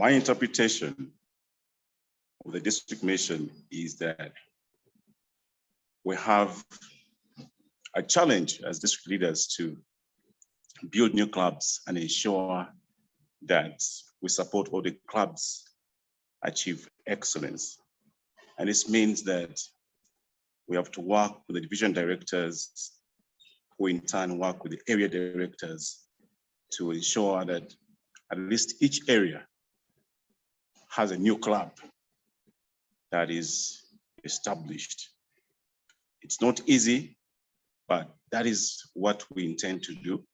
My interpretation of the district mission is that we have a challenge as district leaders to build new clubs and ensure that we support all the clubs achieve excellence. And this means that we have to work with the division directors, who in turn work with the area directors to ensure that at least each area has a new club that is established. It's not easy, but that is what we intend to do.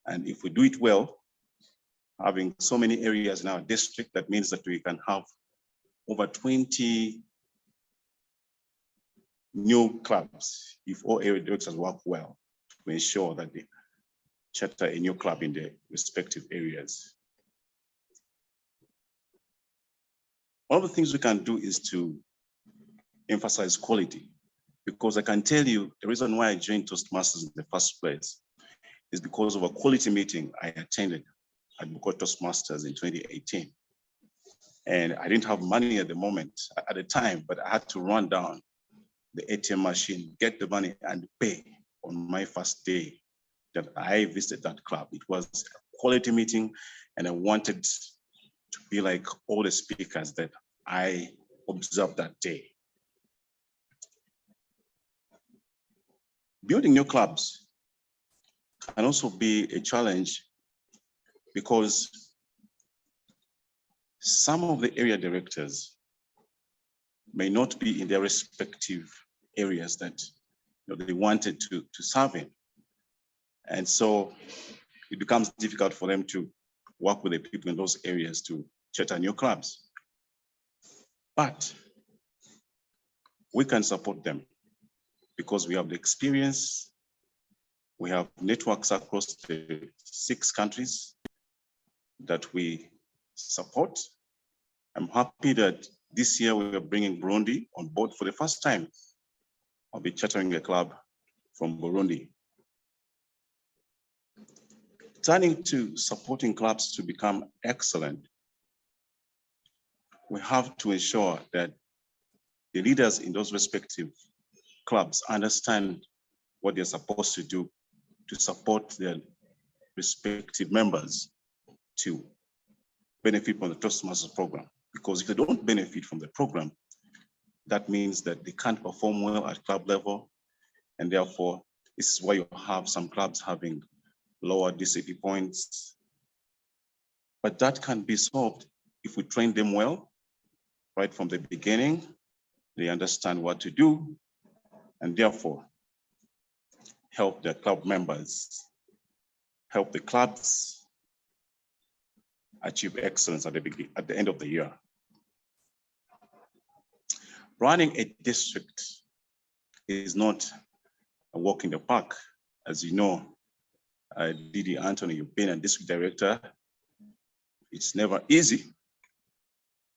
And if we do it well, having so many areas in our district, that means that we can have over 20 new clubs if all area directors work well to ensure that they charter a new club in their respective areas. One of the things we can do is to emphasize quality, because I can tell you the reason why I joined Toastmasters in the first place is because of a quality meeting I attended at Buko Toastmasters in 2018. And I didn't have money at the time, but I had to run down the ATM machine, get the money and pay on my first day that I visited that club. It was a quality meeting and I wanted to be like all the speakers that I observed that day. Building new clubs can also be a challenge because some of the area directors may not be in their respective areas that they wanted to serve in. And so it becomes difficult for them to work with the people in those areas to charter new clubs. But we can support them because we have the experience, we have networks across the 6 countries that we support. I'm happy that this year we are bringing Burundi on board for the first time. I'll be chartering a club from Burundi. Turning to supporting clubs to become excellent, we have to ensure that the leaders in those respective clubs understand what they're supposed to do to support their respective members to benefit from the Toastmasters program. Because if they don't benefit from the program, that means that they can't perform well at club level. And therefore, this is why you have some clubs having lower DCP points. But that can be solved if we train them well, right from the beginning. They understand what to do, and therefore help their club members, help the clubs achieve excellence at the end of the year. Running a district is not a walk in the park. As you know, Didi Anthony, you've been a district director. It's never easy.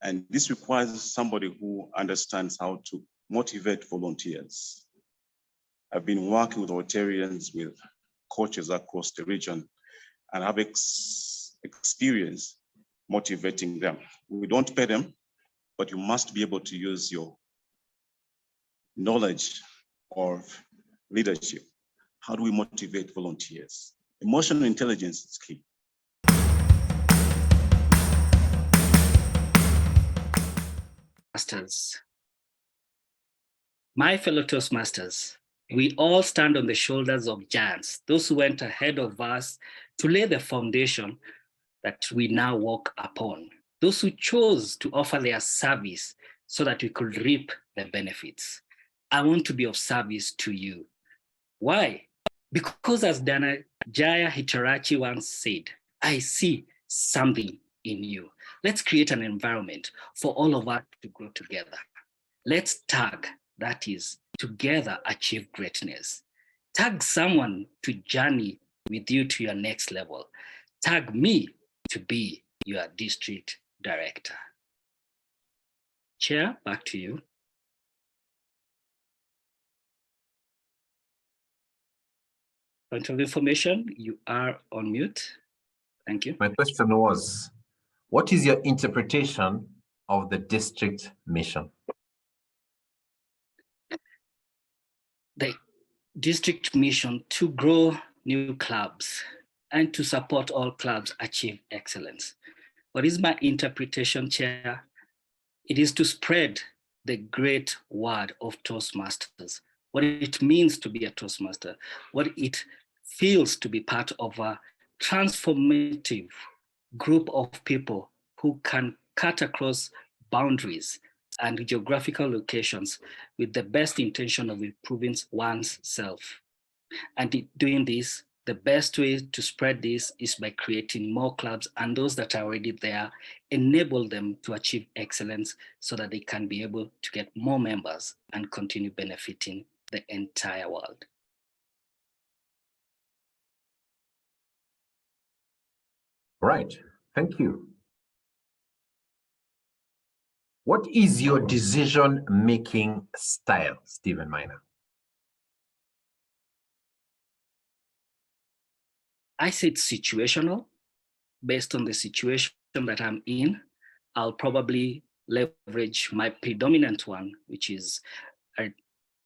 And this requires somebody who understands how to motivate volunteers. I've been working with Rotarians, with coaches across the region, and have experience motivating them. We don't pay them, but you must be able to use your knowledge of leadership. How do we motivate volunteers? Emotional intelligence is key. Masters. My fellow Toastmasters, we all stand on the shoulders of giants, those who went ahead of us to lay the foundation that we now walk upon, those who chose to offer their service so that we could reap the benefits. I want to be of service to you. Why? Because as Dhananjaya Hitarachi once said, I see something in you. Let's create an environment for all of us to grow together. Let's tag, that is, together achieve greatness. Tag someone to journey with you to your next level. Tag me to be your district director. Chair, back to you. Point of information, you are on mute. Thank you. My question was, What is your interpretation of the district mission? The district mission to grow new clubs and to support all clubs achieve excellence. What is my interpretation, Chair? It is to spread the great word of Toastmasters, what it means to be a Toastmaster, what it feels to be part of a transformative group of people who can cut across boundaries and geographical locations with the best intention of improving one's self. And doing this, the best way to spread this is by creating more clubs, and those that are already there, enable them to achieve excellence so that they can be able to get more members and continue benefiting the entire world. Right, thank you. What is your decision-making style, Stephen Miner? I say it's situational. Based on the situation that I'm in, I'll probably leverage my predominant one, which is a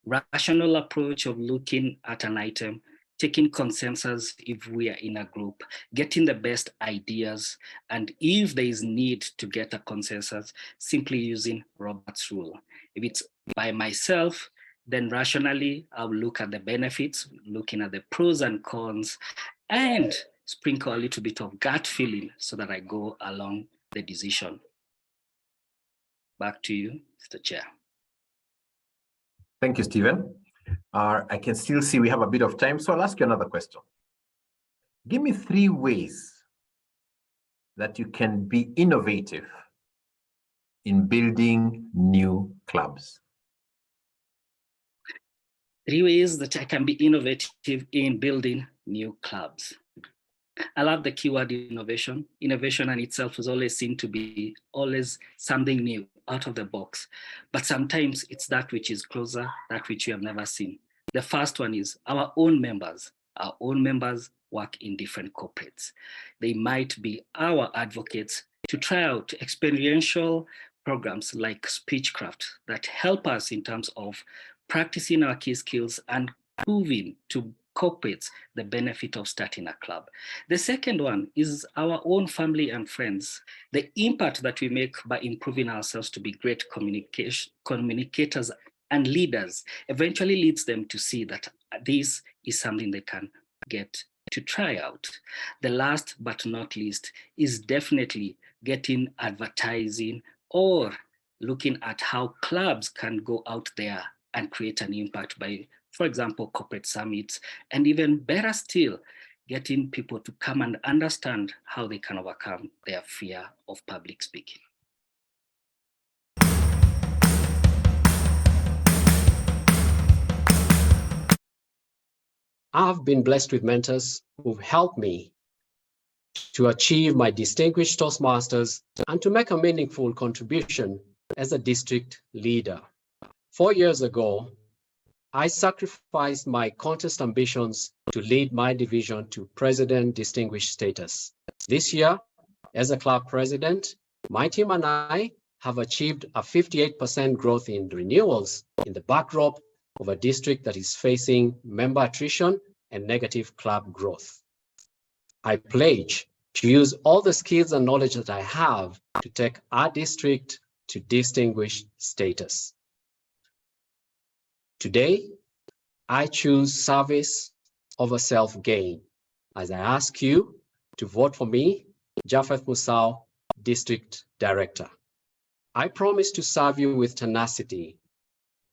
rational approach of looking at an item, taking consensus if we are in a group, getting the best ideas, and if there is need to get a consensus, simply using Robert's rule. If it's by myself, then rationally, I'll look at the benefits, looking at the pros and cons, and sprinkle a little bit of gut feeling so that I go along the decision. Back to you, Mr. Chair. Thank you, Stephen. I can still see we have a bit of time, so I'll ask you another question. Give me 3 ways that you can be innovative in building new clubs. 3 ways that I can be innovative in building new clubs. I love the keyword innovation. Innovation in itself is always seen to be always something new, out of the box. But sometimes it's that which is closer, that which you have never seen. The first one is our own members. Our own members work in different corporates. They might be our advocates to try out experiential programs like Speechcraft that help us in terms of practicing our key skills and proving to corporates the benefit of starting a club. The second one is our own family and friends. The impact that we make by improving ourselves to be great communicators and leaders eventually leads them to see that this is something they can get to try out. The last but not least is definitely getting advertising or looking at how clubs can go out there and create an impact by, for example, corporate summits, and even better still, getting people to come and understand how they can overcome their fear of public speaking. I've been blessed with mentors who've helped me to achieve my distinguished Toastmasters and to make a meaningful contribution as a district leader. 4 years ago, I sacrificed my contest ambitions to lead my division to president distinguished status. This year, as a club president, my team and I have achieved a 58% growth in renewals in the backdrop of a district that is facing member attrition and negative club growth. I pledge to use all the skills and knowledge that I have to take our district to distinguished status. Today, I choose service over self-gain as I ask you to vote for me, Japheth Musau, District Director. I promise to serve you with tenacity,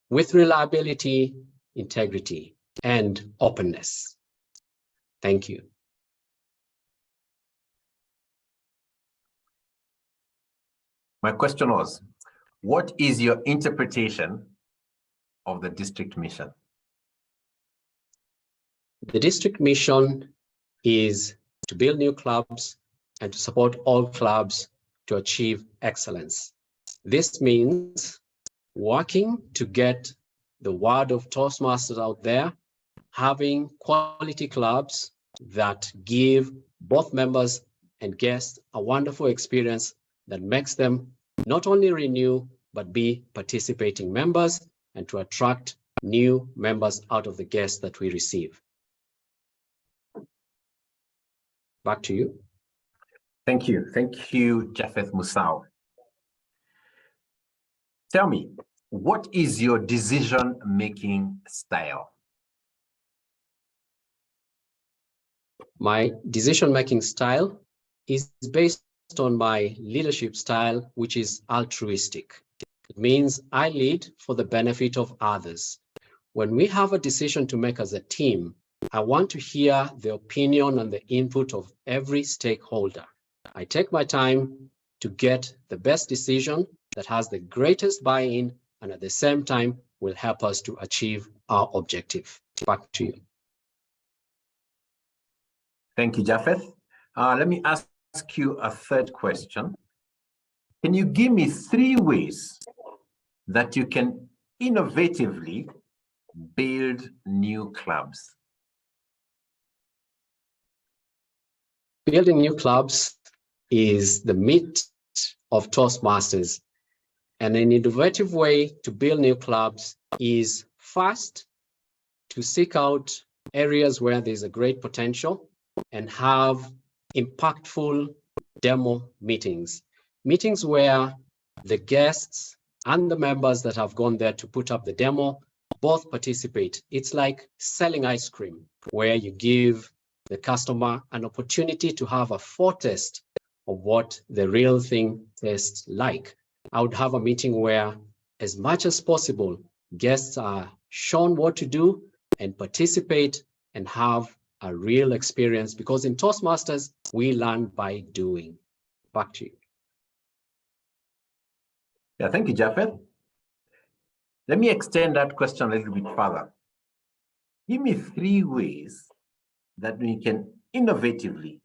with reliability, integrity, and openness. Thank you. My question was, what is your interpretation of the district mission? The district mission is to build new clubs and to support all clubs to achieve excellence. This means working to get the word of Toastmasters out there, having quality clubs that give both members and guests a wonderful experience that makes them not only renew, but be participating members and to attract new members out of the guests that we receive. Back to you. Thank you. Thank you, Japheth Musau. Tell me, what is your decision-making style? My decision-making style is based on my leadership style, which is altruistic. It means I lead for the benefit of others. When we have a decision to make as a team, I want to hear the opinion and the input of every stakeholder. I take my time to get the best decision that has the greatest buy-in and at the same time will help us to achieve our objective. Back to you. Thank you, Japheth. Let me ask you a third question. Can you give me 3 ways that you can innovatively build new clubs? Building new clubs is the meat of Toastmasters. And an innovative way to build new clubs is first to seek out areas where there's a great potential and have impactful demo meetings. Meetings where the guests and the members that have gone there to put up the demo both participate. It's like selling ice cream, where you give the customer an opportunity to have a foretaste of what the real thing tastes like. I would have a meeting where, as much as possible, guests are shown what to do and participate and have a real experience, because in Toastmasters, we learn by doing. Back to you. Yeah, thank you, Japheth. Let me extend that question a little bit further. Give me 3 ways that we can innovatively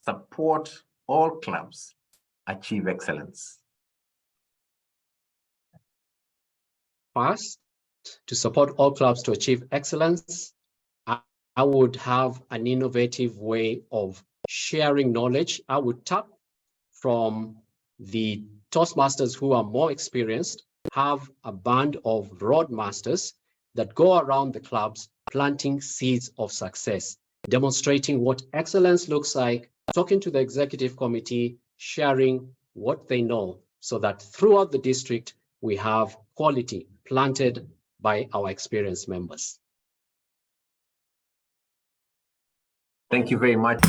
support all clubs achieve excellence. First, to support all clubs to achieve excellence, I would have an innovative way of sharing knowledge. I would tap from the Toastmasters who are more experienced, have a band of roadmasters that go around the clubs planting seeds of success, demonstrating what excellence looks like, talking to the executive committee, sharing what they know, so that throughout the district, we have quality planted by our experienced members. Thank you very much.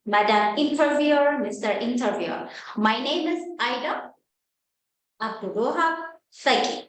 Madam Interviewer, Mr. Interviewer, my name is Ida Abdulwahab Feki.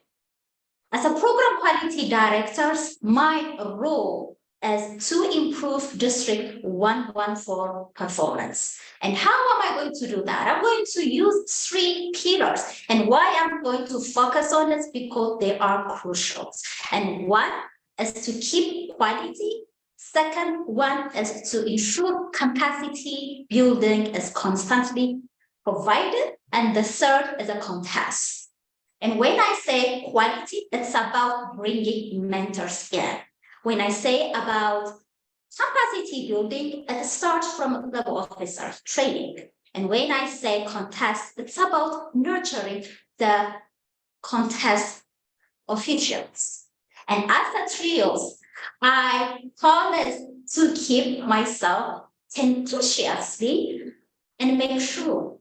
As a Program Quality Director, my role is to improve District 114 performance. And how am I going to do that? I'm going to use 3 pillars. And why I'm going to focus on this, because they are crucial. And one is to keep quality. Second one is to ensure capacity building is constantly provided. And the third is a contest. And when I say quality, it's about bringing mentors in. When I say about capacity building, it starts from level officer training. And when I say contest, it's about nurturing the contest officials. And as a trios, I promise to keep myself enthusiastic and make sure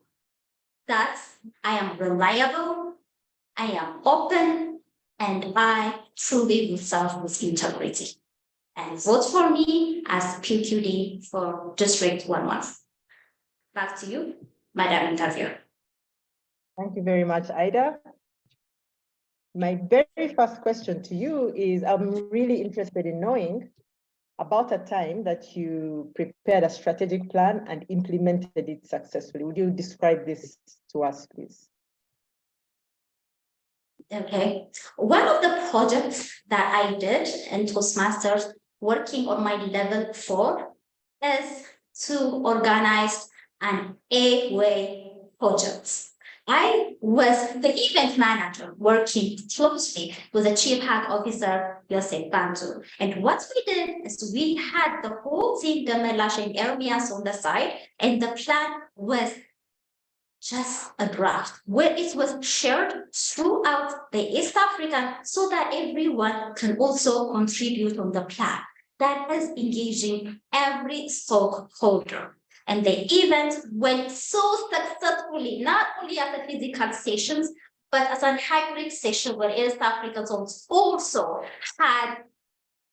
that I am reliable, I am open, and I truly will serve with integrity. And vote for me as PQD for District 114. Back to you, Madam Interviewer. Thank you very much, Ida. My very first question to you is, I'm really interested in knowing about a time that you prepared a strategic plan and implemented it successfully. Would you describe this to us, please? Okay. One of the projects that I did in Toastmasters, working on my level 4, is to organize an A-way project. I was the event manager working closely with the Chief Health Officer, Joseph Bantu. And what we did is we had the whole team, Gamelash and Ermias on the side, and the plan was just a draft where it was shared throughout the East Africa so that everyone can also contribute on the plan. That is engaging every stakeholder. And the event went so successfully, not only as a physical sessions, but as a hybrid session where East Africans also had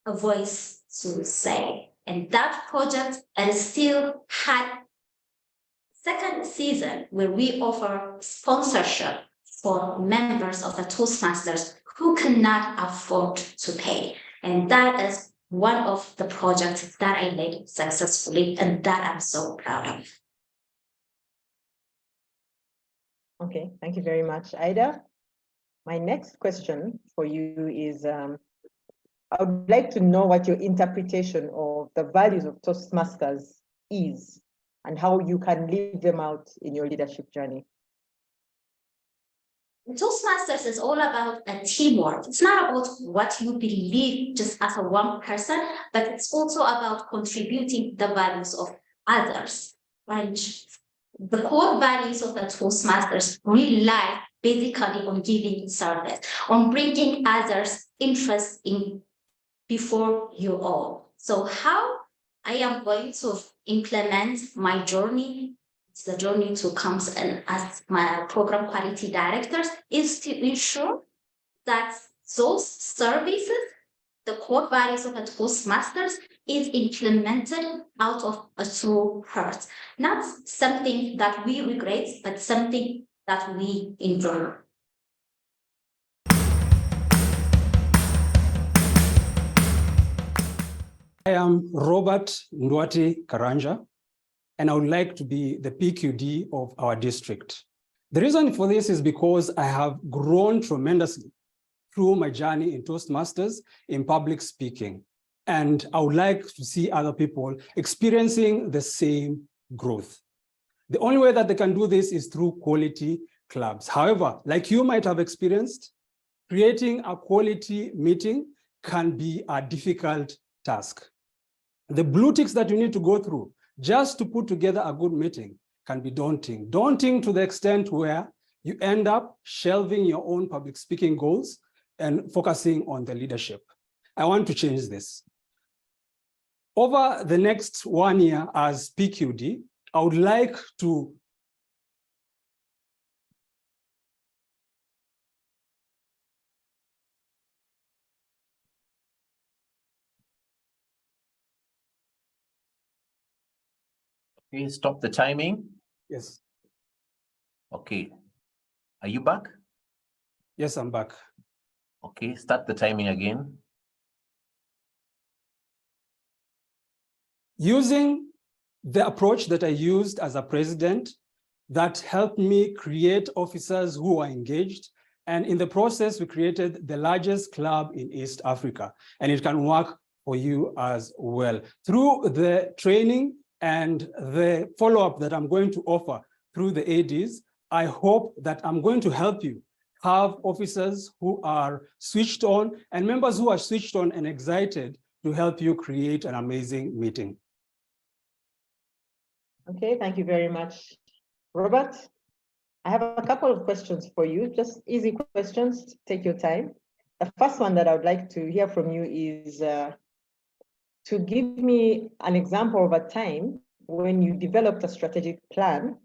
a voice to say. And that project still had second season where we offer sponsorship for members of the Toastmasters who cannot afford to pay. And that is one of the projects that I led successfully and that I'm so proud of. Okay, thank you very much, Ida. My next question for you is, I would like to know what your interpretation of the values of Toastmasters is and how you can live them out in your leadership journey. Toastmasters is all about a teamwork. It's not about what you believe just as a one person, but it's also about contributing the values of others. And the core values of the Toastmasters rely basically on giving service, on bringing others' interest in before you all. So how I am going to implement my journey, it's the journey to comes and as my program quality directors, is to ensure that those services, the core values of the Toastmasters, is implemented out of a true heart, not something that we regret, but something that we enjoy. I am Robert Ndwati Karanja, and I would like to be the PQD of our district. The reason for this is because I have grown tremendously through my journey in Toastmasters in public speaking. And I would like to see other people experiencing the same growth. The only way that they can do this is through quality clubs. However, like you might have experienced, creating a quality meeting can be a difficult task. The blue ticks that you need to go through just to put together a good meeting can be daunting. Daunting to the extent where you end up shelving your own public speaking goals and focusing on the leadership. I want to change this. Over the next 1 year as PQD, I would like to Okay, stop the timing. Yes. Okay. Are you back? Yes, I'm back. Okay, start the timing again. Using the approach that I used as a president that helped me create officers who are engaged. And in the process, we created the largest club in East Africa, and it can work for you as well. Through the training and the follow-up that I'm going to offer through the ADs, I hope that I'm going to help you have officers who are switched on and members who are switched on and excited to help you create an amazing meeting. Okay, thank you very much, Robert. I have a couple of questions for you, just easy questions, take your time. The first one that I would like to hear from you is to give me an example of a time when you developed a strategic plan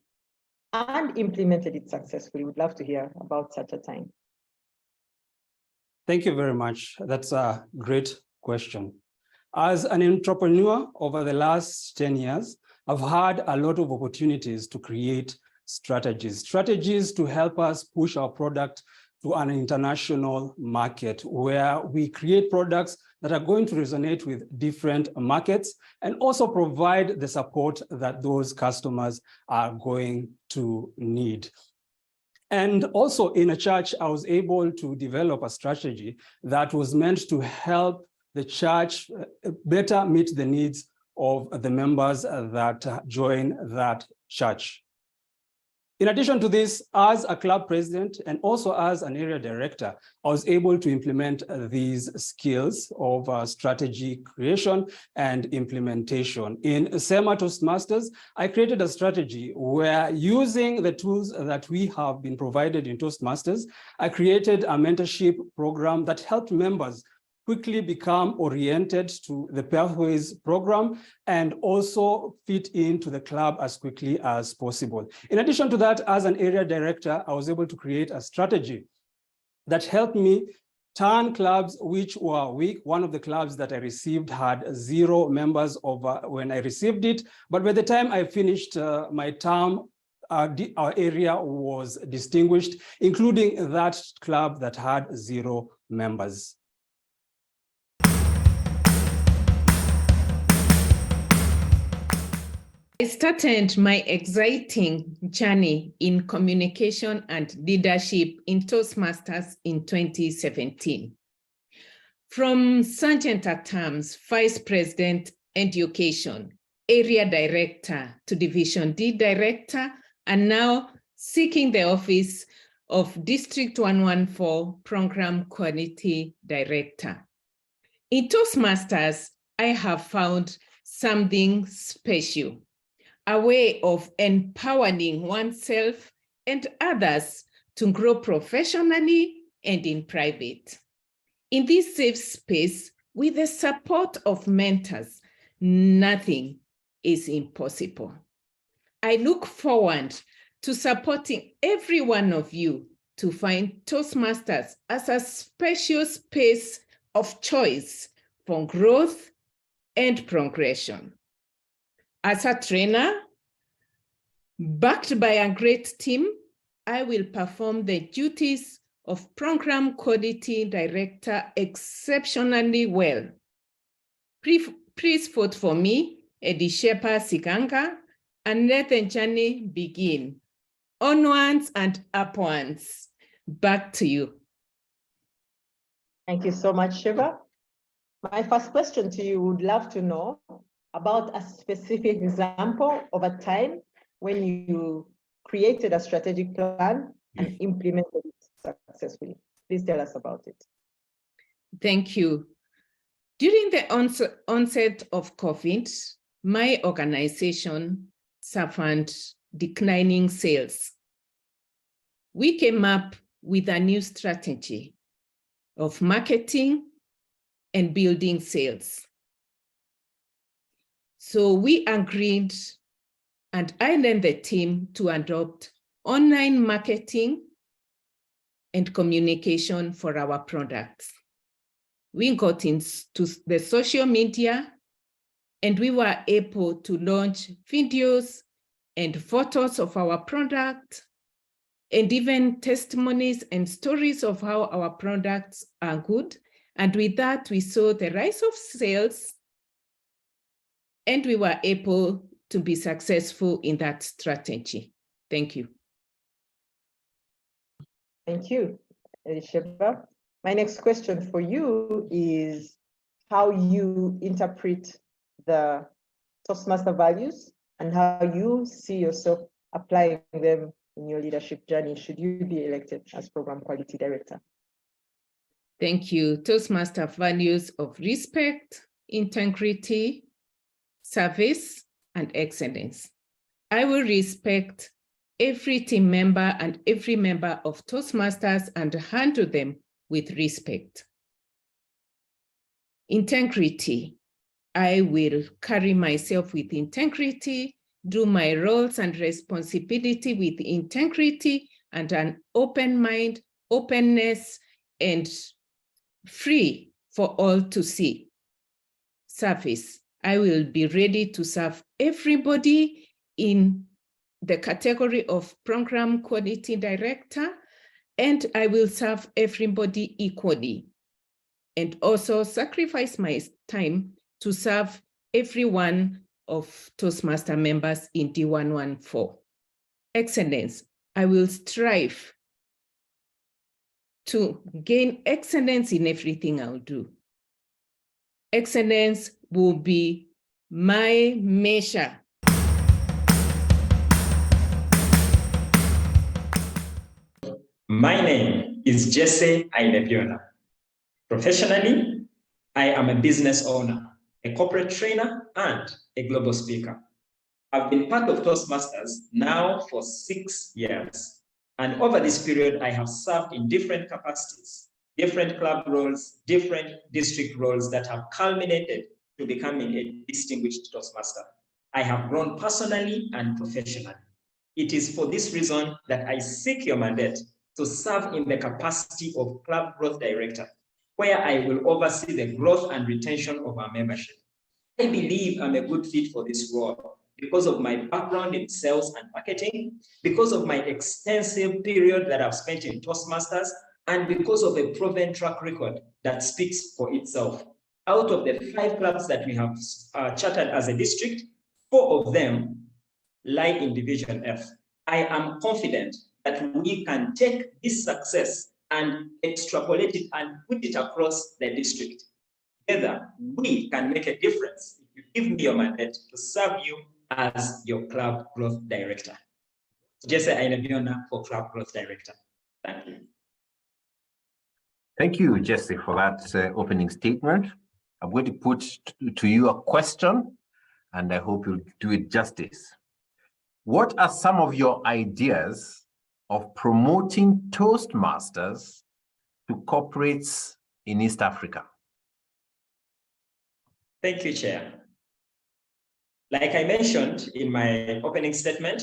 and implemented it successfully. We'd love to hear about such a time. Thank you very much. That's a great question. As an entrepreneur over the last 10 years, I've had a lot of opportunities to create strategies to help us push our product to an international market where we create products that are going to resonate with different markets and also provide the support that those customers are going to need. And also in a church, I was able to develop a strategy that was meant to help the church better meet the needs of the members that join that church. In addition to this, as a club president and also as an area director, I was able to implement these skills of strategy creation and implementation. In SEMA Toastmasters, I created a strategy where, using the tools that we have been provided in Toastmasters, I created a mentorship program that helped members quickly become oriented to the Pathways program and also fit into the club as quickly as possible. In addition to that, as an area director, I was able to create a strategy that helped me turn clubs which were weak. One of the clubs that I received had 0 members when I received it, but by the time I finished my term, our area was distinguished, including that club that had 0 members. I started my exciting journey in communication and leadership in Toastmasters in 2017. From Sergeant at Arms, Vice President Education, Area Director to Division D Director, and now seeking the office of District 114 Program Quality Director. In Toastmasters, I have found something special, a way of empowering oneself and others to grow professionally and in private. In this safe space, with the support of mentors, nothing is impossible. I look forward to supporting every one of you to find Toastmasters as a special space of choice for growth and progression. As a trainer, backed by a great team, I will perform the duties of Program Quality Director exceptionally well. Please vote for me, Edishepa Siganga, and let the journey begin. Onwards and upwards. Back to you. Thank you so much, Sheba. My first question to you, would love to know about a specific example of a time when you created a strategic plan and implemented it successfully. Please tell us about it. Thank you. During the onset of COVID, my organization suffered declining sales. We came up with a new strategy of marketing and building sales. So we agreed, and I led the team to adopt online marketing and communication for our products. We got into the social media, and we were able to launch videos and photos of our product, and even testimonies and stories of how our products are good. And with that, we saw the rise of sales, and we were able to be successful in that strategy. Thank you. Thank you, Elisheba. My next question for you is how you interpret the Toastmaster values and how you see yourself applying them in your leadership journey should you be elected as Program Quality Director. Thank you. Toastmaster values of respect, integrity, service, and excellence. I will respect every team member and every member of Toastmasters and handle them with respect. Integrity. I will carry myself with integrity, do my roles and responsibility with integrity and an open mind, openness, and free for all to see. Service. I will be ready to serve everybody in the category of Program Quality Director, and I will serve everybody equally, and also sacrifice my time to serve every one of Toastmaster members in D114. Excellence. I will strive to gain excellence in everything I'll do. Excellence will be my measure. My name is Jesse Ainebiona. Professionally, I am a business owner, a corporate trainer, and a global speaker. I've been part of Toastmasters now for 6 years. And over this period, I have served in different capacities, different club roles, different district roles that have culminated to becoming a distinguished Toastmaster. I have grown personally and professionally. It is for this reason that I seek your mandate to serve in the capacity of Club Growth Director, where I will oversee the growth and retention of our membership. I believe I'm a good fit for this role because of my background in sales and marketing, because of my extensive period that I've spent in Toastmasters, and because of a proven track record that speaks for itself. Out of the 5 clubs that we have chartered as a district, 4 of them lie in Division F. I am confident that we can take this success and extrapolate it and put it across the district. Together, we can make a difference if you give me your mandate to serve you as your Club Growth Director. Jesse Ainebiona for Club Growth Director. Thank you. Thank you, Jesse, for that opening statement. I'm going to put to you a question, and I hope you'll do it justice. What are some of your ideas of promoting Toastmasters to corporates in East Africa? Thank you, Chair. Like I mentioned in my opening statement,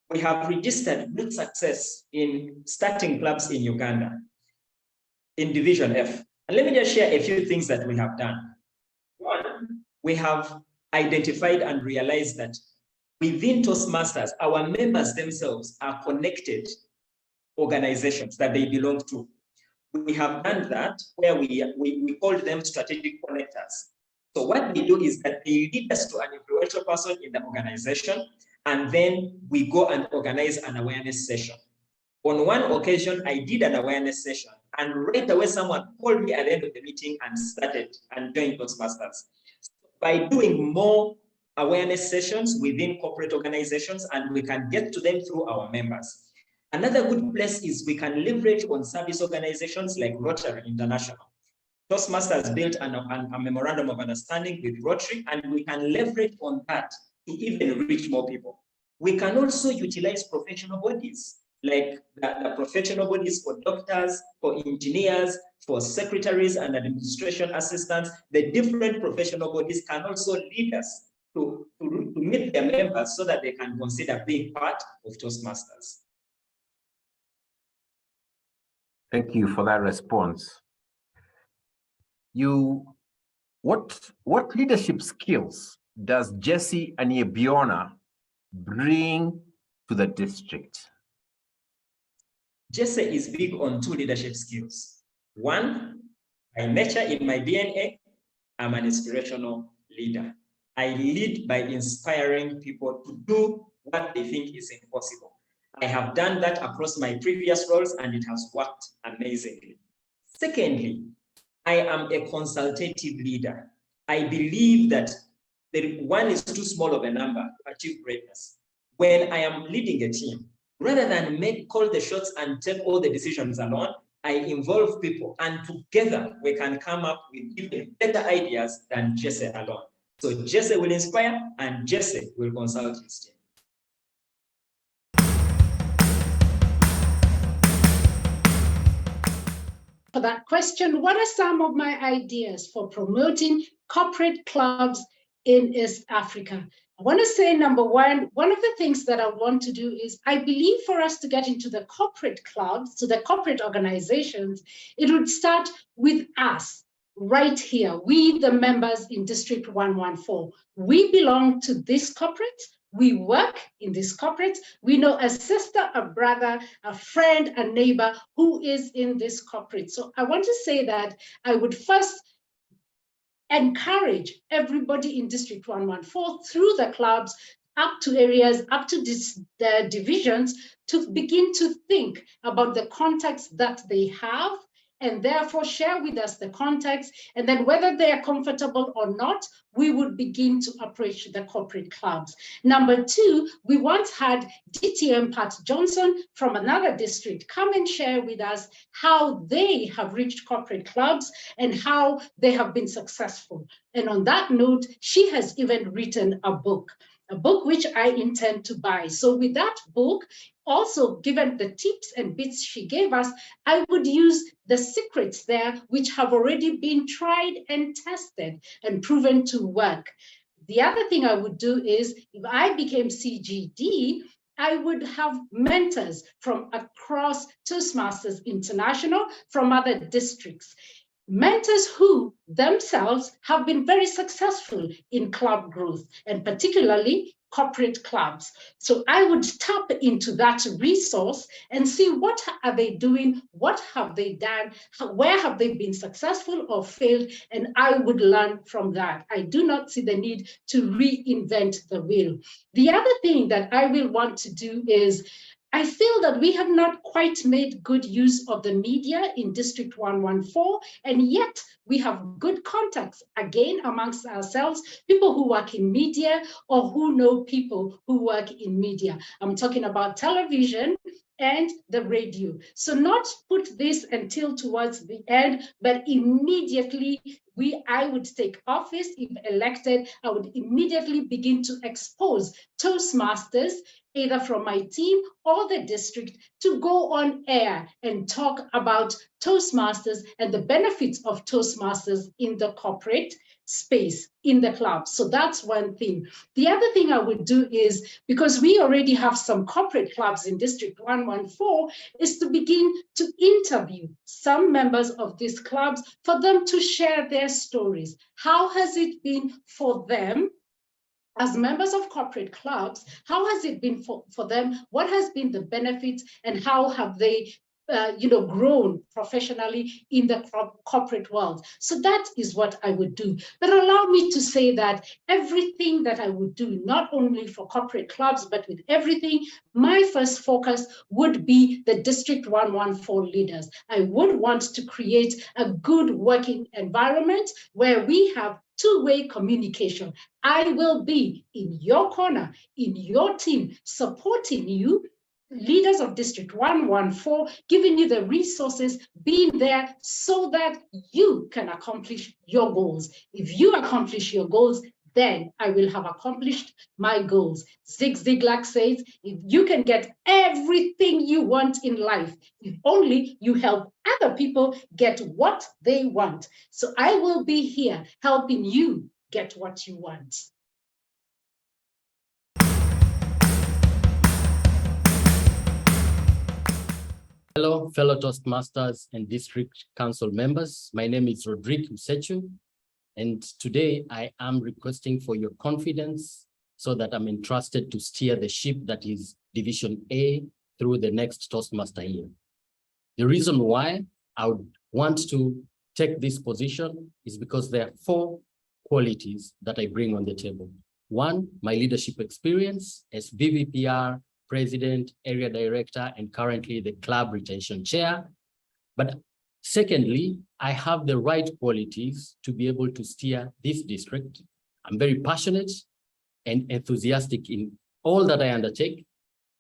we have registered good success in starting clubs in Uganda, in Division F. And let me just share a few things that we have done. One, we have identified and realized that within Toastmasters, our members themselves are connected organizations that they belong to. We have done that where we call them strategic connectors. So what they do is that they lead us to an influential person in the organization, and then we go and organize an awareness session. On one occasion, I did an awareness session, and right away someone called me at the end of the meeting and started and joined Toastmasters. By doing more awareness sessions within corporate organizations, and we can get to them through our members. Another good place is we can leverage on service organizations like Rotary International. Toastmasters built a memorandum of understanding with Rotary, and we can leverage on that to even reach more people. We can also utilize professional bodies, like the professional bodies for doctors, for engineers, for secretaries and administration assistants. The different professional bodies can also lead us to meet their members so that they can consider being part of Toastmasters. Thank you for that response. What leadership skills does Jesse Ainebiona bring to the district? Jesse is big on 2 leadership skills. One, by nature in my DNA, I'm an inspirational leader. I lead by inspiring people to do what they think is impossible. I have done that across my previous roles, and it has worked amazingly. Secondly, I am a consultative leader. I believe that one is too small of a number to achieve greatness. When I am leading a team, rather than call the shots and take all the decisions alone, I involve people, and together we can come up with even better ideas than Jesse alone. So Jesse will inspire, and Jesse will consult his team. For that question, what are some of my ideas for promoting corporate clubs in East Africa? I want to say, number one of the things that I want to do is, I believe for us to get into the corporate clubs, to the corporate organizations, it would start with us right here. We, the members in District 114, we belong to this corporate. We work in this corporate. We know a sister, a brother, a friend, a neighbor who is in this corporate. So I want to say that I would first encourage everybody in District 114 through the clubs up to areas, up to the divisions, to begin to think about the contacts that they have and therefore share with us the context, and then whether they are comfortable or not, we would begin to approach the corporate clubs. Number two, we once had DTM Pat Johnson from another district come and share with us how they have reached corporate clubs and how they have been successful. And on that note, she has even written a book which I intend to buy. So with that book, also given the tips and bits she gave us, I would use the secrets there, which have already been tried and tested and proven to work. The other thing I would do is, if I became CGD, I would have mentors from across Toastmasters International, from other districts. Mentors who themselves have been very successful in club growth, and particularly corporate clubs. So I would tap into that resource and see what are they doing, what have they done, where have they been successful or failed, and I would learn from that. I do not see the need to reinvent the wheel. The other thing that I will want to do is, I feel that we have not quite made good use of the media in District 114, and yet we have good contacts, again, amongst ourselves, people who work in media or who know people who work in media. I'm talking about television and the radio. So not put this until towards the end, but immediately I would take office. If elected, I would immediately begin to expose Toastmasters, either from my team or the district, to go on air and talk about Toastmasters and the benefits of Toastmasters in the corporate space, in the club. So that's one thing. The other thing I would do is, because we already have some corporate clubs in District 114, is to begin to interview some members of these clubs for them to share their stories. How has it been for them as members of corporate clubs? How has it been for them? What has been the benefits, and how have they grown professionally in the corporate world? So that is what I would do. But allow me to say that everything that I would do, not only for corporate clubs, but with everything, my first focus would be the District 114 leaders. I would want to create a good working environment where we have two-way communication. I will be in your corner, in your team, supporting you, leaders of District 114, giving you the resources, being there so that you can accomplish your goals. If you accomplish your goals, then I will have accomplished my goals. Zig Ziglar says, if you can get everything you want in life, if only you help other people get what they want. So I will be here helping you get what you want. Hello, fellow Toastmasters and District Council members. My name is Rodrigue Usechu, and today I am requesting for your confidence so that I'm entrusted to steer the ship that is Division A through the next Toastmaster year. The reason why I would want to take this position is because there are 4 qualities that I bring on the table. 1, my leadership experience as VVPR, President, Area Director, and currently the Club Retention Chair. But secondly, I have the right qualities to be able to steer this district. I'm very passionate and enthusiastic in all that I undertake,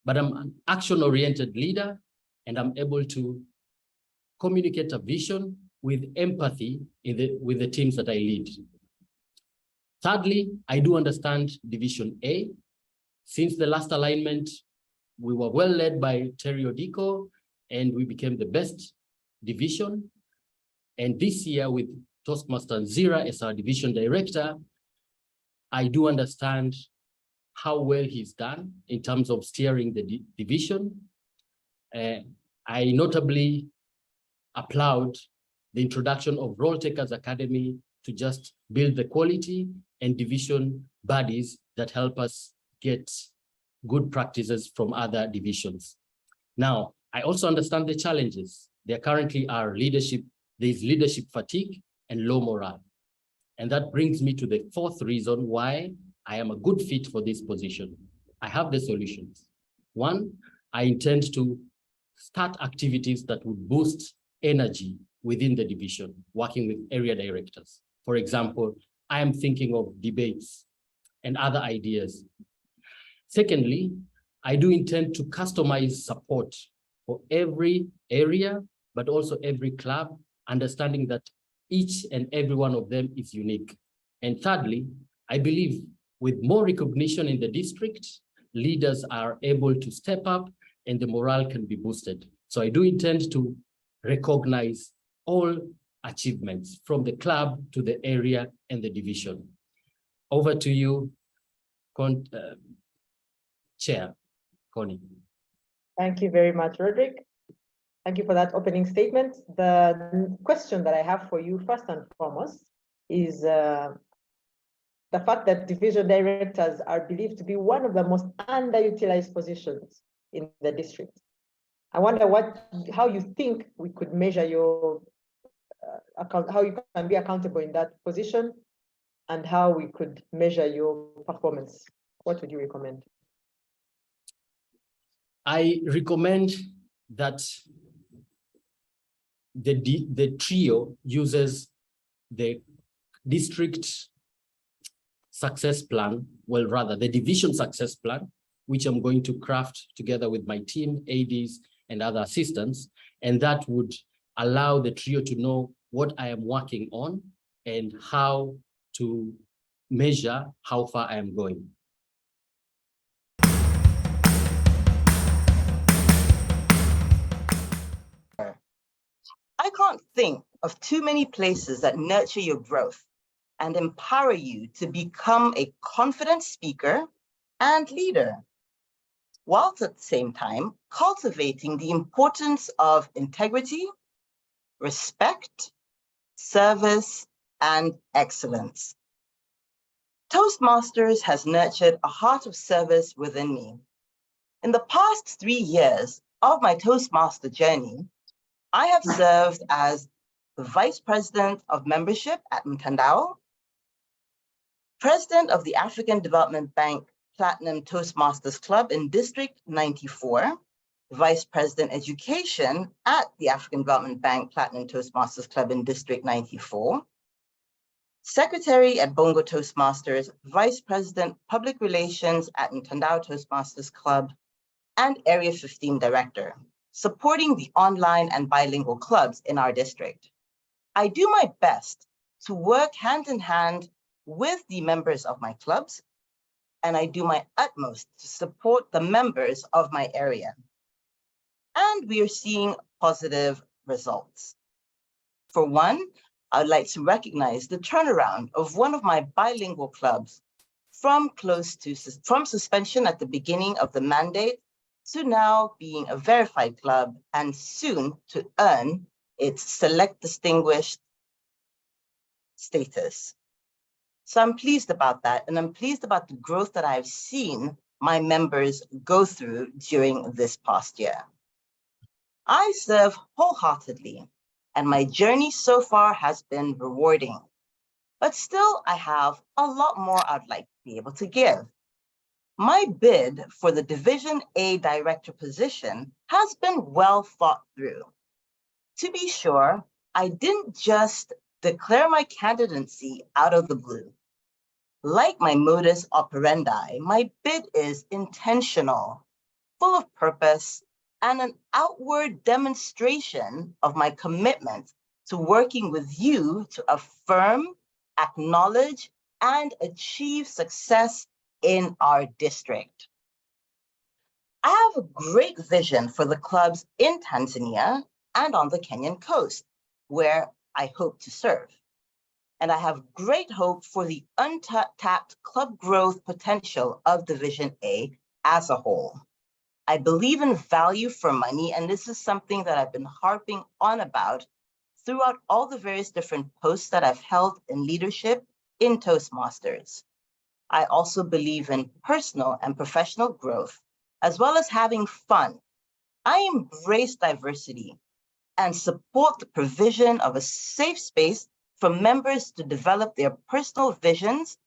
but I'm an action-oriented leader, and I'm able to communicate a vision with empathy with the teams that I lead. Thirdly, I do understand Division A. Since the last alignment, we were well led by Terry Odiko, and we became the best division. And this year, with Toastmaster Nzira as our division director, I do understand how well he's done in terms of steering the division. I notably applaud the introduction of Role Takers Academy to just build the quality and division bodies that help us get good practices from other divisions. Now, I also understand the challenges. There currently are there's leadership fatigue and low morale. And that brings me to the 4th reason why I am a good fit for this position. I have the solutions. 1, I intend to start activities that would boost energy within the division, working with area directors. For example, I am thinking of debates and other ideas. Secondly, I do intend to customize support for every area, but also every club, understanding that each and every one of them is unique. And thirdly, I believe with more recognition in the district, leaders are able to step up and the morale can be boosted. So I do intend to recognize all achievements from the club to the area and the division. Over to you, Chair Connie. Thank you very much, Roderick. Thank you for that opening statement. The question that I have for you, first and foremost, is the fact that division directors are believed to be one of the most underutilized positions in the district. I wonder how you think we could measure your how you can be accountable in that position, and how we could measure your performance. What would you recommend? I recommend that the trio uses the district success plan, well, rather the division success plan, which I'm going to craft together with my team, ADs, and other assistants. And that would allow the trio to know what I am working on and how to measure how far I am going. I can't think of too many places that nurture your growth and empower you to become a confident speaker and leader, whilst at the same time cultivating the importance of integrity, respect, service, and excellence. Toastmasters has nurtured a heart of service within me. In the past 3 years of my Toastmaster journey, I have served as the Vice President of Membership at Mtandao, President of the African Development Bank Platinum Toastmasters Club in District 94, Vice President Education at the African Development Bank Platinum Toastmasters Club in District 94, Secretary at Bongo Toastmasters, Vice President Public Relations at Mtandao Toastmasters Club, and Area 15 Director, supporting the online and bilingual clubs in our district. I do my best to work hand in hand with the members of my clubs, and I do my utmost to support the members of my area. And we are seeing positive results. For one, I would like to recognize the turnaround of one of my bilingual clubs from suspension at the beginning of the mandate to now being a verified club and soon to earn its select distinguished status. So I'm pleased about that, and I'm pleased about the growth that I've seen my members go through during this past year. I serve wholeheartedly, and my journey so far has been rewarding. But still, I have a lot more I'd like to be able to give. My bid for the Division A Director position has been well thought through. To be sure, I didn't just declare my candidacy out of the blue. Like my modus operandi, my bid is intentional, full of purpose, and an outward demonstration of my commitment to working with you to affirm, acknowledge, and achieve success in our district. I have a great vision for the clubs in Tanzania and on the Kenyan coast, where I hope to serve. And I have great hope for the untapped club growth potential of Division A as a whole. I believe in value for money, and this is something that I've been harping on about throughout all the various different posts that I've held in leadership in Toastmasters. I also believe in personal and professional growth, as well as having fun. I embrace diversity and support the provision of a safe space for members to develop their personal visions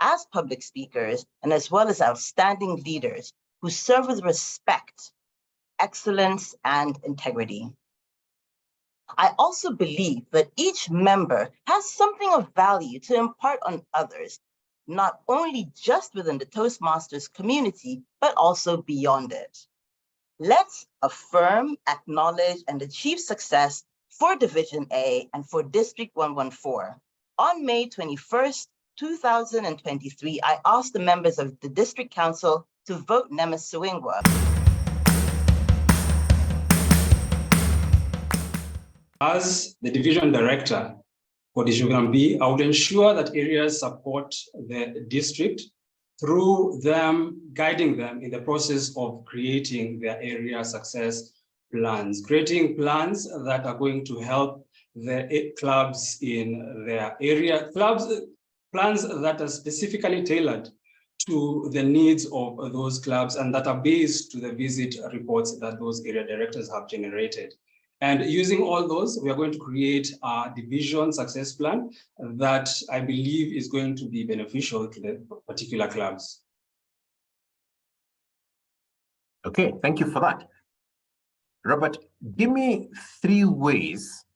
as public speakers, and as well as outstanding leaders who serve with respect, excellence, and integrity. I also believe that each member has something of value to impart on others, not only just within the Toastmasters community, but also beyond it. Let's affirm, acknowledge, and achieve success for Division A and for District 114. On May 21st, 2023, I asked the members of the District Council to vote Nemes Suingwa. As the division director for Division B, I would ensure that areas support the district through them guiding them in the process of creating their area success plans, creating plans that are going to help the clubs in their area, plans that are specifically tailored to the needs of those clubs and that are based to the visit reports that those area directors have generated. And using all those, we are going to create a division success plan that I believe is going to be beneficial to the particular clubs. Okay, thank you for that. Robert, give me 3 ways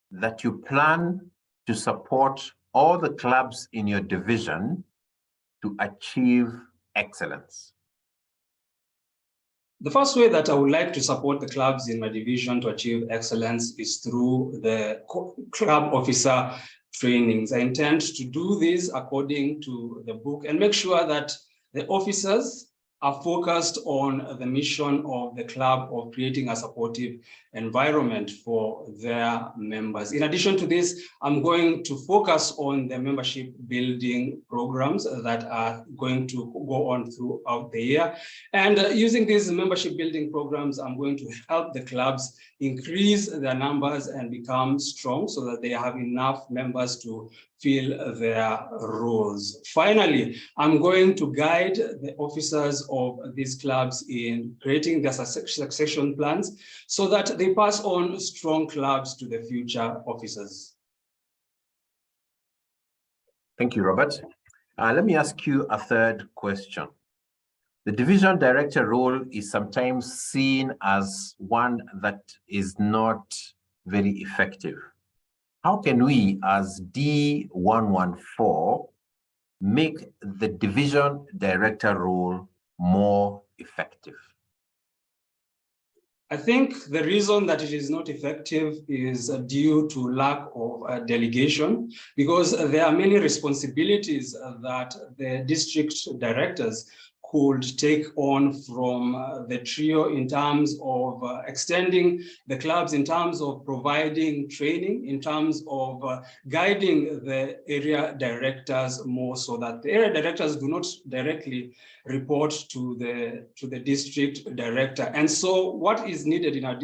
that you plan to support all the clubs in your division to achieve excellence. The first way that I would like to support the clubs in my division to achieve excellence is through the club officer trainings. I intend to do this according to the book and make sure that the officers are focused on the mission of the club of creating a supportive environment for their members. In addition to this, I'm going to focus on the membership building programs that are going to go on throughout the year. And using these membership building programs, I'm going to help the clubs increase their numbers and become strong so that they have enough members to fill their roles. Finally, I'm going to guide the officers of these clubs in creating their succession plans so that they pass on strong clubs to the future officers. Thank you, Robert. Let me ask you a third question. The division director role is sometimes seen as one that is not very effective. How can we, as D114, make the division director role more effective? I think the reason that it is not effective is due to lack of delegation, because there are many responsibilities that the district directors could take on from the trio in terms of extending the clubs, in terms of providing training, in terms of guiding the area directors more, so that the area directors do not directly report to the district director. And so what is needed in our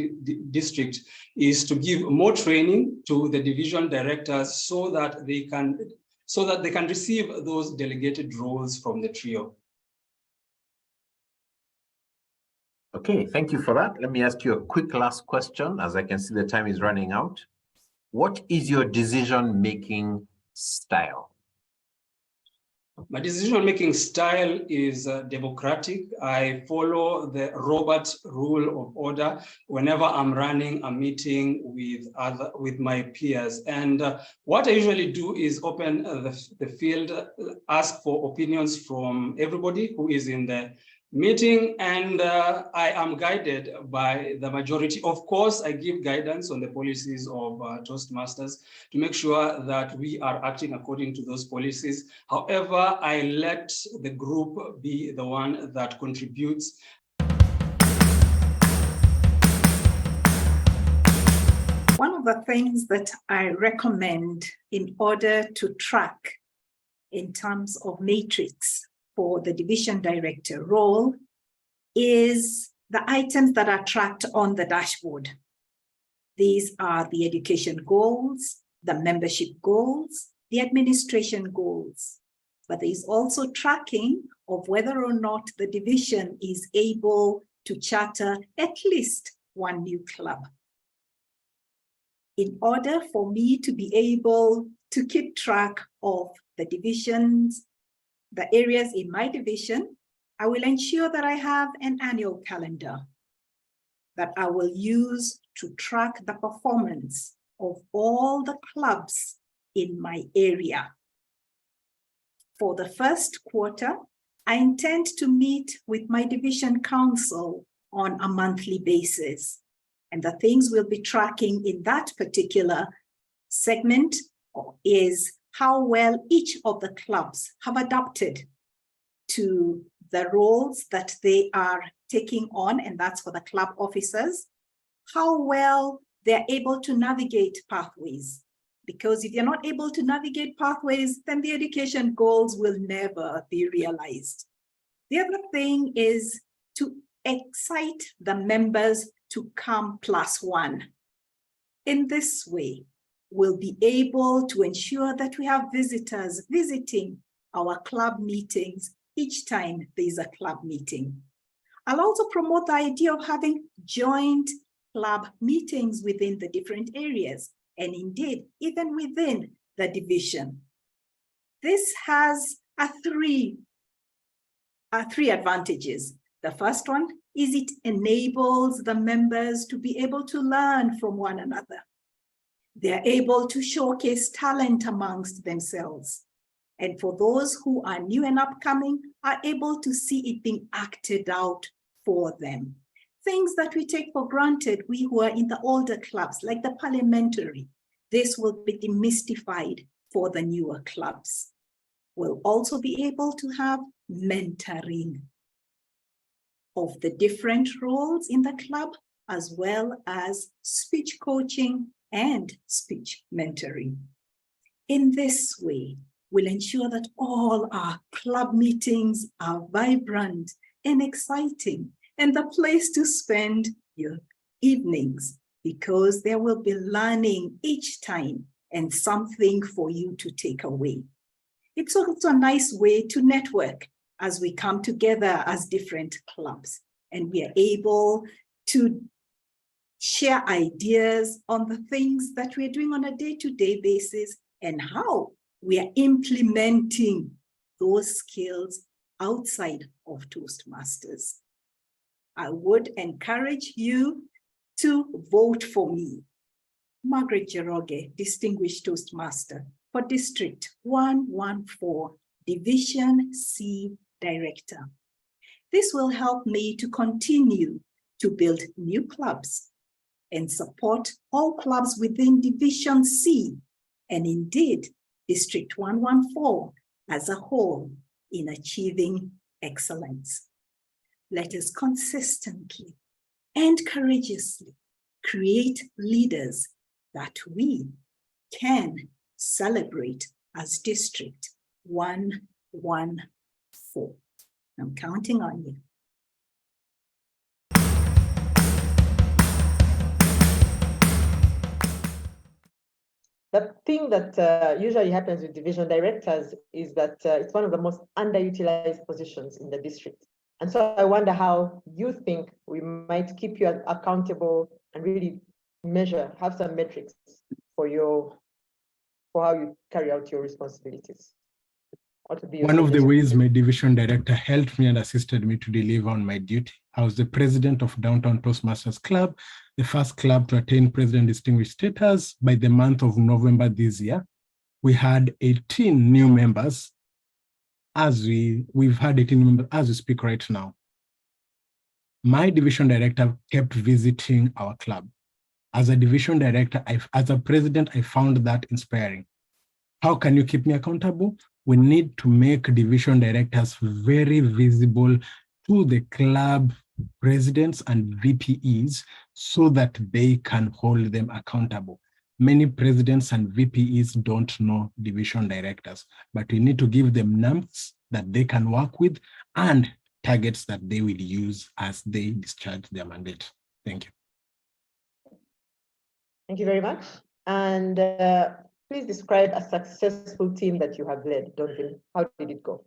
district is to give more training to the division directors so that they can receive those delegated roles from the trio. Okay, thank you for that. Let me ask you a quick last question, as I can see the time is running out. What is your decision-making style? My decision-making style is democratic. I follow the Robert Rule of Order whenever I'm running a meeting with my peers. And what I usually do is open the field, ask for opinions from everybody who is in the meeting, and I am guided by the majority. Of course, I give guidance on the policies of Toastmasters to make sure that we are acting according to those policies. However, I let the group be the one that contributes. One of the things that I recommend in order to track in terms of matrix for the division director role is the items that are tracked on the dashboard. These are the education goals, the membership goals, the administration goals. But there is also tracking of whether or not the division is able to charter at least one new club. In order for me to be able to keep track of the divisions, the areas in my division, I will ensure that I have an annual calendar. that I will use to track the performance of all the clubs in my area. For the first quarter, I intend to meet with my division council on a monthly basis. And the things we'll be tracking in that particular segment is how well each of the clubs have adapted to the roles that they are taking on, and that's for the club officers, how well they're able to navigate pathways. Because if you're not able to navigate pathways, then the education goals will never be realized. The other thing is to excite the members to come +1. In this way, we'll be able to ensure that we have visitors visiting our club meetings each time there's a club meeting. I'll also promote the idea of having joint club meetings within the different areas, and indeed, even within the division. This has three advantages. The first one is it enables the members to be able to learn from one another. They're able to showcase talent amongst themselves. And for those who are new and upcoming, are able to see it being acted out for them. Things that we take for granted, we who are in the older clubs, like the parliamentary, this will be demystified for the newer clubs. We'll also be able to have mentoring of the different roles in the club, as well as speech coaching and speech mentoring. In this way, we'll ensure that all our club meetings are vibrant and exciting, and the place to spend your evenings, because there will be learning each time and something for you to take away. It's also a nice way to network as we come together as different clubs, and we are able to share ideas on the things that we're doing on a day-to-day basis and how we are implementing those skills outside of Toastmasters. I would encourage you to vote for me, Margaret Jeroge, Distinguished Toastmaster for District 114, Division C Director. This will help me to continue to build new clubs and support all clubs within Division C, and indeed District 114 as a whole, in achieving excellence. Let us consistently and courageously create leaders that we can celebrate as District 114. I'm counting on you. The thing that usually happens with division directors is that it's one of the most underutilized positions in the district. And so I wonder how you think we might keep you accountable and really measure, have some metrics for how you carry out your responsibilities. One of the ways my division director helped me and assisted me to deliver on my duty. I was the president of Downtown Toastmasters Club, the first club to attain President Distinguished status by the month of November this year. We had 18 new members we've had 18 members as we speak right now. My division director kept visiting our club. As a division director, as a president, I found that inspiring. How can you keep me accountable? We need to make division directors very visible to the club presidents and VPEs so that they can hold them accountable. Many presidents and VPEs don't know division directors, but we need to give them numbers that they can work with and targets that they will use as they discharge their mandate. Thank you. Thank you very much. And please describe a successful team that you have led, Donville. How did it go?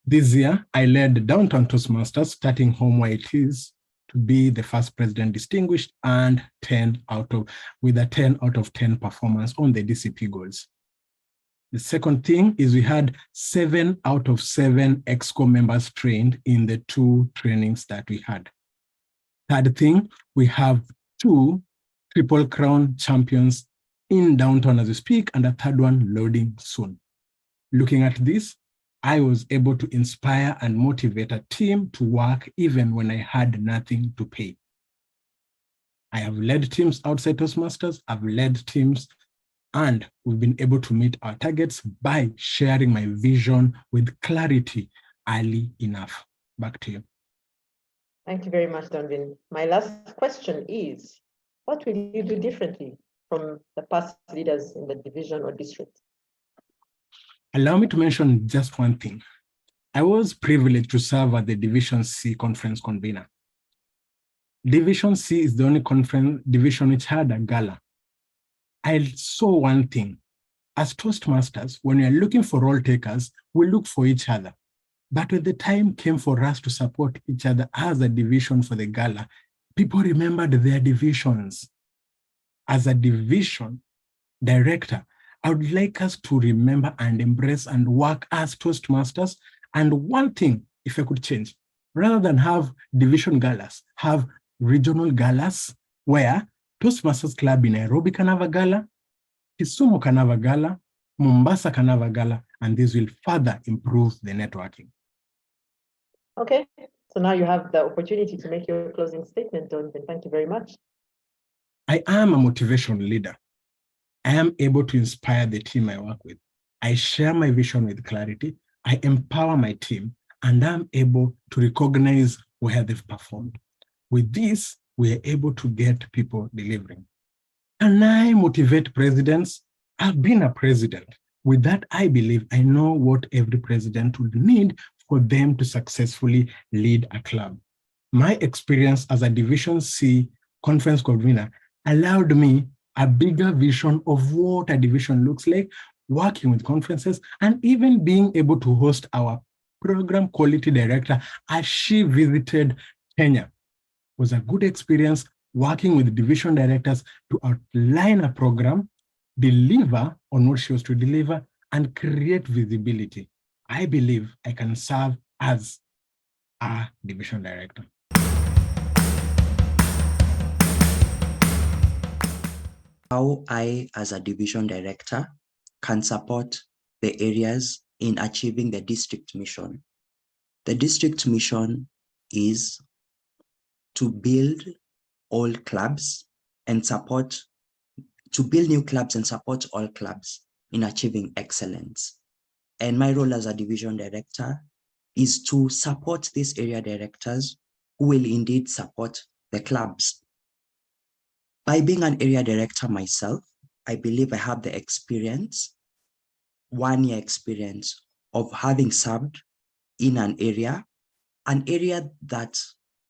This year, I led Downtown Toastmasters, starting home where it is, to be the first president distinguished and with a 10 out of 10 performance on the DCP goals. The second thing is we had 7 out of 7 EXCO members trained in the 2 trainings that we had. Third thing, we have 2 Triple Crown champions in downtown as we speak, and a third one loading soon. Looking at this, I was able to inspire and motivate a team to work even when I had nothing to pay. I have led teams outside Toastmasters, I've led teams, and we've been able to meet our targets by sharing my vision with clarity early enough. Back to you. Thank you very much, Donvin. My last question is, what will you do differently from the past leaders in the division or district? Allow me to mention just one thing. I was privileged to serve as the Division C conference convener. Division C is the only conference division which had a gala. I saw one thing. As Toastmasters, when we are looking for role takers, we look for each other. But when the time came for us to support each other as a division for the gala, people remembered their divisions. As a division director, I would like us to remember and embrace and work as Toastmasters. And one thing, if I could change, rather than have division galas, have regional galas where Toastmasters Club in Nairobi can have a gala, Kisumu can have a gala, Mombasa can have a gala, and this will further improve the networking. Okay, so now you have the opportunity to make your closing statement, Donvin. Thank you very much. I am a motivational leader. I am able to inspire the team I work with. I share my vision with clarity. I empower my team, and I'm able to recognize where they've performed. With this, we are able to get people delivering. Can I motivate presidents? I've been a president. With that, I believe I know what every president would need for them to successfully lead a club. My experience as a Division C conference convener allowed me a bigger vision of what a division looks like, working with conferences, and even being able to host our program quality director as she visited Kenya. It was a good experience working with division directors to outline a program, deliver on what she was to deliver, and create visibility. I believe I can serve as a division director. How I, as a division director, can support the areas in achieving the district mission. The district mission is to build all clubs and support, to build new clubs and support all clubs in achieving excellence. And my role as a division director is to support these area directors who will indeed support the clubs. By being an area director myself, I believe I have the experience, 1 year experience of having served in an area that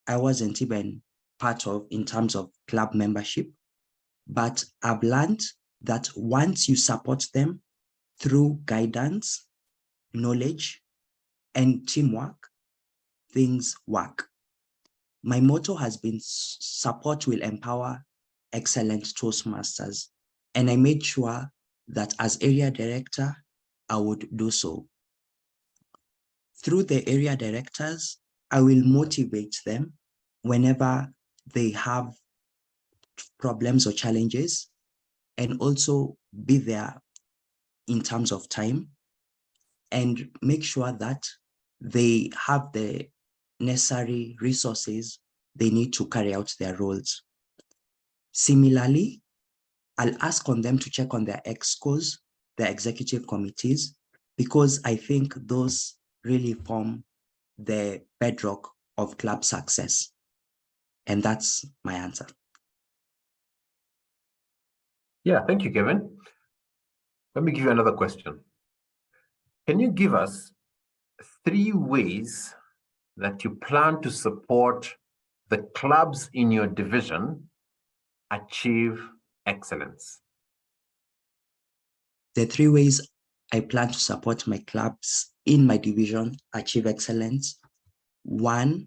I wasn't even part of in terms of club membership. But I've learned that once you support them through guidance, knowledge, and teamwork, things work. My motto has been support will empower excellent Toastmasters. And I made sure that as area director, I would do so. Through the area directors, I will motivate them whenever they have problems or challenges, and also be there in terms of time and make sure that they have the necessary resources they need to carry out their roles. Similarly, I'll ask on them to check on their ExCos, their executive committees, because I think those really form the bedrock of club success. And that's my answer. Yeah, thank you, Kevin. Let me give you another question. Can you give us 3 ways that you plan to support the clubs in your division achieve excellence? The 3 ways I plan to support my clubs in my division achieve excellence. 1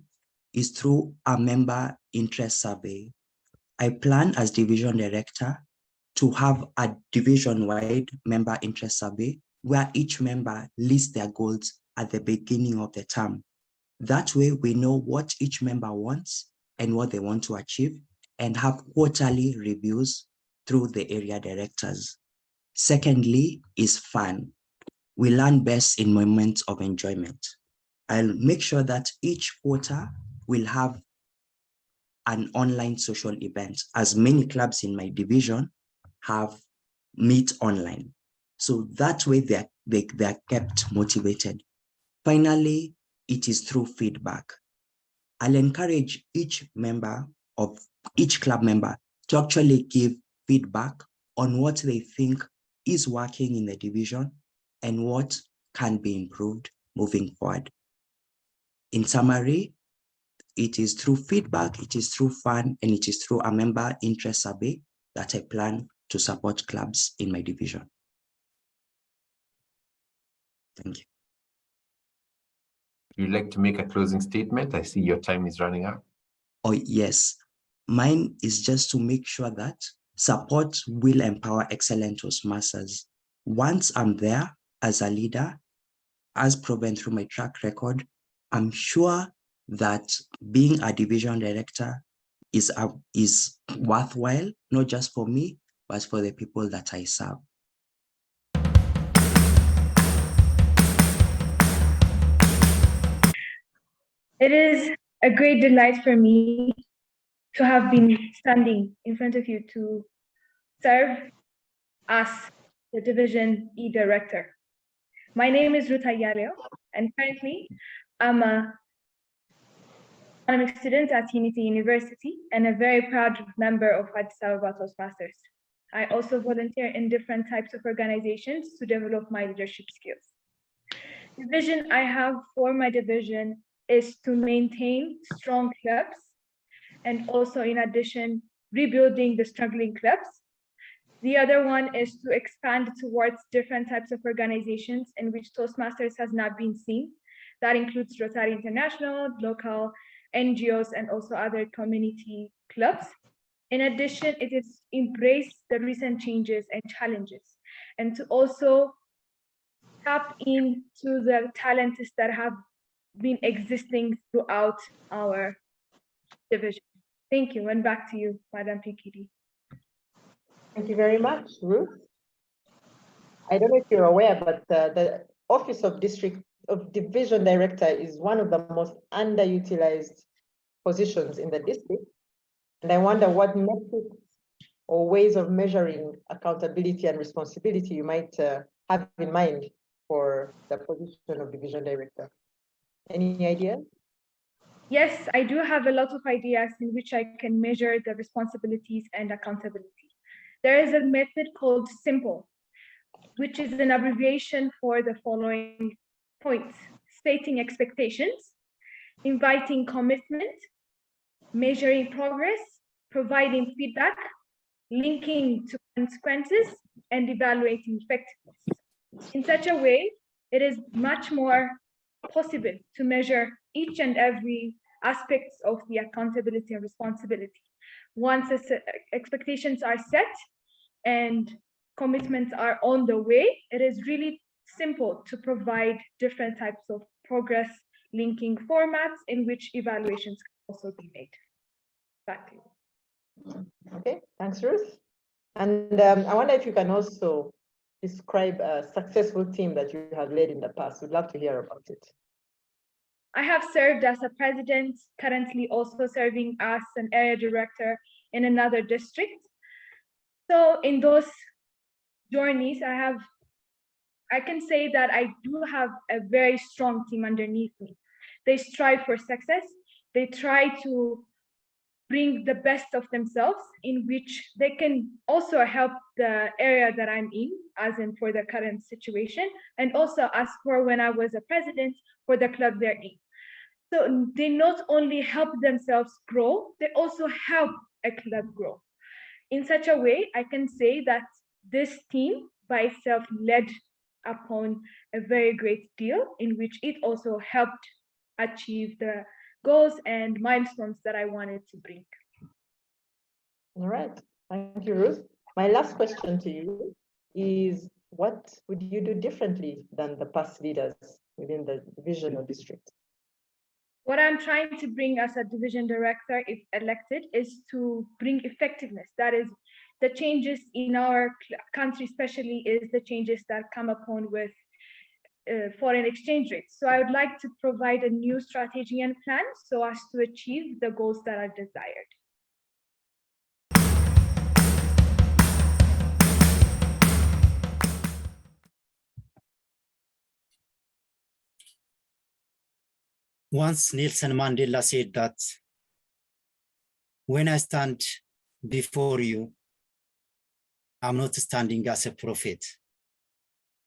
is through a member interest survey. I plan as division director to have a division-wide member interest survey where each member lists their goals at the beginning of the term. That way we know what each member wants and what they want to achieve, and have quarterly reviews through the area directors. Secondly is fun. We learn best in moments of enjoyment. I'll make sure that each quarter will have an online social event, as many clubs in my division have meet online. So that way they're kept motivated. Finally, it is through feedback. I'll encourage each club member to actually give feedback on what they think is working in the division and what can be improved moving forward. In summary, it is through feedback, it is through fun, and it is through a member interest survey that I plan to support clubs in my division. Thank you. You'd like to make a closing statement? I see your time is running out. Oh, yes. Mine is just to make sure that support will empower excellent Toastmasters. Once I'm there as a leader, as proven through my track record, I'm sure that being a division director is worthwhile, not just for me, but for the people that I serve. It is a great delight for me to have been standing in front of you to serve as the Division E Director. My name is Ruta Yareo, and currently I'm an economic student at Unity University and a very proud member of Addis Ababa Toastmasters. I also volunteer in different types of organizations to develop my leadership skills. The vision I have for my division is to maintain strong clubs and also, in addition, rebuilding the struggling clubs. The other one is to expand towards different types of organizations in which Toastmasters has not been seen. That includes Rotary International, local NGOs, and also other community clubs. In addition, it is embrace the recent changes and challenges, and to also tap into the talents that have been existing throughout our division. Thank you, and back to you, Madam PKD. Thank you very much, Ruth. I don't know if you're aware, but the Office of Division Director is one of the most underutilized positions in the district. And I wonder what metrics or ways of measuring accountability and responsibility you might have in mind for the position of Division Director. Any ideas? Yes, I do have a lot of ideas in which I can measure the responsibilities and accountability. There is a method called SIMPLE, which is an abbreviation for the following points: stating expectations, inviting commitment, measuring progress, providing feedback, linking to consequences, and evaluating effectiveness. In such a way, it is much more possible to measure each and every aspects of the accountability and responsibility. Once expectations are set and commitments are on the way, it is really simple to provide different types of progress linking formats in which evaluations can also be made. Back to you. Okay, thanks, Ruth. And I wonder if you can also describe a successful team that you have led in the past. We'd love to hear about it. I have served as a president, currently also serving as an area director in another district. So in those journeys, I can say that I do have a very strong team underneath me. They strive for success. They try to bring the best of themselves, in which they can also help the area that I'm in, as in for the current situation, and also as for when I was a president for the club they're in. So they not only help themselves grow, they also help a club grow. In such a way, I can say that this team by itself led upon a very great deal, in which it also helped achieve the goals and milestones that I wanted to bring. All right, thank you, Ruth. My last question to you is, what would you do differently than the past leaders within the division or district? What I'm trying to bring as a division director, if elected, is to bring effectiveness. That is, the changes in our country, especially, is the changes that come upon with foreign exchange rates. So I would like to provide a new strategy and plan so as to achieve the goals that are desired. Once Nelson Mandela said that when I stand before you, I'm not standing as a prophet,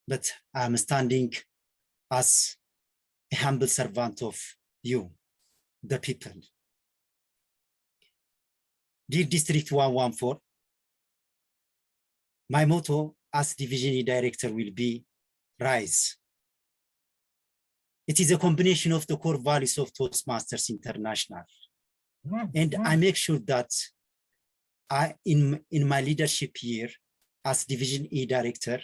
but I'm standing as a humble servant of you, the people. Dear District 114, my motto as Division Director will be Rise. It is a combination of the core values of Toastmasters International. And I make sure that in my leadership year as Division E Director,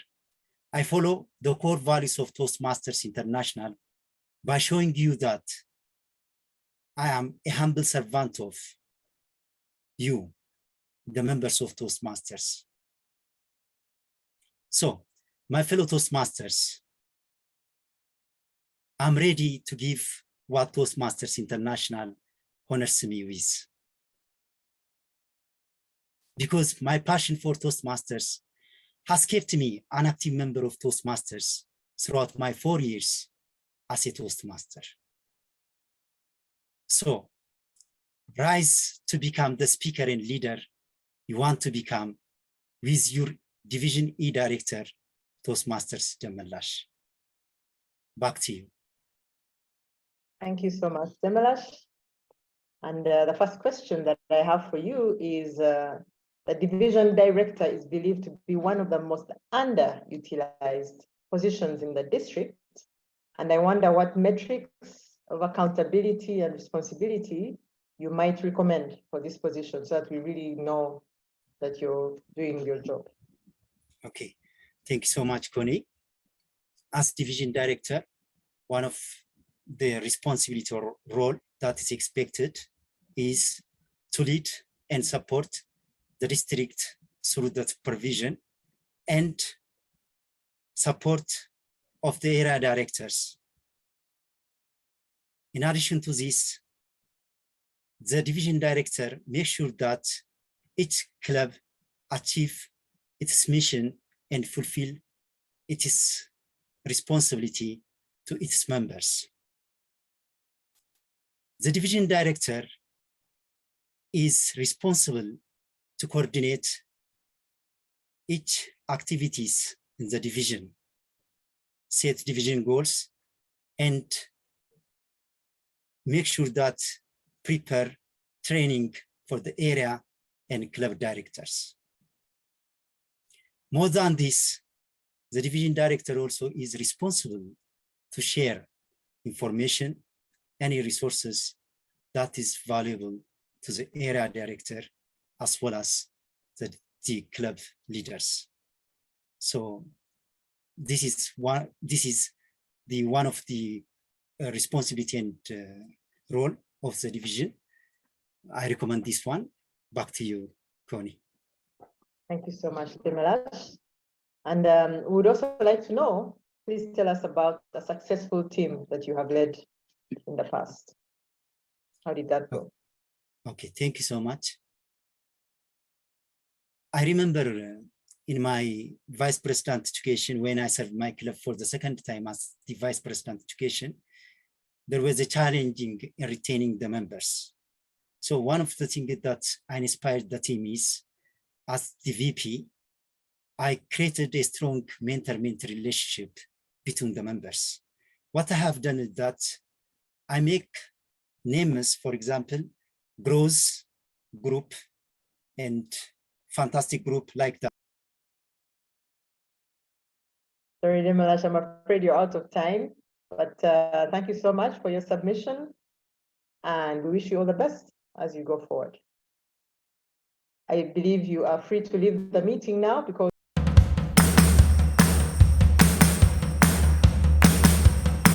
I follow the core values of Toastmasters International by showing you that I am a humble servant of you, the members of Toastmasters. So, my fellow Toastmasters, I'm ready to give what Toastmasters International honors me with. Because my passion for Toastmasters has kept me an active member of Toastmasters throughout my 4 years as a Toastmaster. So, rise to become the speaker and leader you want to become with your Division E Director, Toastmasters Demelash. Back to you. Thank you so much, Demelash. And the first question that I have for you is, the division director is believed to be one of the most underutilized positions in the district. And I wonder what metrics of accountability and responsibility you might recommend for this position so that we really know that you're doing your job. Okay, thank you so much, Connie. As division director, one of the responsibility or role that is expected is to lead and support the district through the supervision and support of the area directors. In addition to this, the division director makes sure that each club achieve its mission and fulfill its responsibility to its members. The division director is responsible to coordinate each activities in the division, set division goals, and make sure that prepare training for the area and club directors. More than this, the division director also is responsible to share information, any resources that is valuable to the area director as well as the club leaders. So this is one of the responsibility and role of the division. I recommend this one. Back to you, Connie. Thank you so much, Demelash. And we would also like to know, please tell us about a successful team that you have led in the past. How did that go? Okay, thank you so much. I remember in my vice president education, when I served my club for the second time as the vice president education, there was a challenging in retaining the members. So one of the things that I inspired the team is, as the VP, I created a strong mentor-mentee relationship between the members. What I have done is that I make names, for example, Bros group and Fantastic group like that. Sorry, Demelash, I'm afraid you're out of time, but thank you so much for your submission, and we wish you all the best as you go forward. I believe you are free to leave the meeting now because